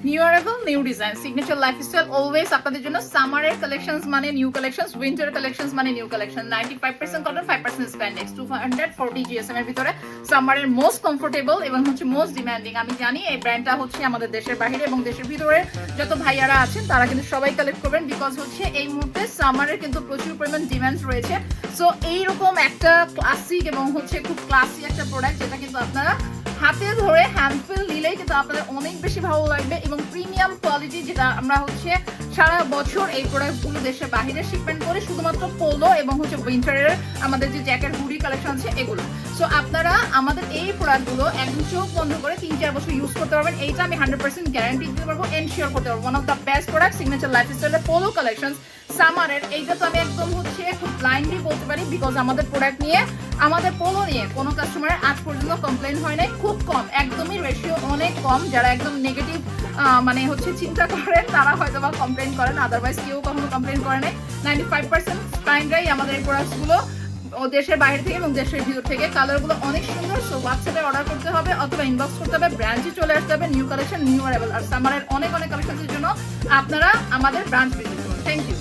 New arrival, new design, signature lifestyle always আপনাদের জন্য। সামারের collections মানে নিউ কালেকশনস, উইন্টার কালেকশনস মানে new collection. 95% cotton, 5% spandex, 240 GSM এর ভিতরে সামারের মোস্ট কমফোর্টেবল এবং হচ্ছে মোস্ট ডিমান্ডিং। আমি জানি এই ব্র্যান্ডটা হচ্ছে আমাদের দেশের বাইরে এবং দেশের ভিতরে যত ভাইয়ারা আছেন তারা কিন্তু সবাই কালেক্ট করবেন, বিকজ হচ্ছে এই মুহূর্তে সামারের কিন্তু প্রচুর পরিমাণ ডিমান্ড রয়েছে। সো এইরকম একটা ক্লাসিক এবং হচ্ছে খুব ক্লাসি একটা প্রোডাক্ট, যেটা কিন্তু আপনারা হাতে ধরে হ্যান্ডফিল নিলেই কিন্তু আপনাদের অনেক বেশি ভালো লাগবে এবং প্রিমিয়াম কোয়ালিটি, যেটা আমরা হচ্ছে সারা বছর এই প্রোডাক্টগুলো দেশের বাইরে শিপমেন্ট করে, শুধুমাত্র পোলো এবং হচ্ছে উইন্টারের আমাদের যে জ্যাকেট হুডি কালেকশন আছে এগুলো। সো আপনারা আমাদের এই প্রোডাক্টগুলো একদম চোখ বন্ধ করে 3-4 বছর ইউজ করতে পারবেন। এইটা আমি 100% গ্যারান্টি দিতে পারবো, এনশিওর করতে পারবো। One of the best product signature লাইফস্টাইলের পোলো কালেকশন সামারের। এইটা তো আমি একদম হচ্ছে খুব ব্লাইন্ডলি বলতে পারি, বিকজ আমাদের প্রোডাক্ট নিয়ে, আমাদের পোলো নিয়ে কোনো কাস্টমারের আজ পর্যন্ত কমপ্লেন হয় নাই। খুব কম, একদমই রেশিও অনেক কম। যারা একদম নেগেটিভ মানে হচ্ছে চিন্তা করেন তারা হয়তো বা কমপ্লেন করেন, আদারওয়াইজ কেউ কখনো কমপ্লেন করে নাই। 95% ক্লায়েন্টরাই আমাদের এই প্রোডাক্টসগুলো দেশের বাইরে থেকে এবং দেশের ভিতর থেকে। কালারগুলো অনেক সুন্দর। সো হোয়াটসঅ্যাপে অর্ডার করতে হবে অথবা ইনবক্স করতে হবে, ব্রাঞ্চে চলে আসতে হবে। নিউ কালেকশন, নিউ অ্যারাইভাল আর সামারের অনেক অনেক কালেকশনের জন্য আপনারা আমাদের ব্রাঞ্চ ভিজিট করুন। Thank you.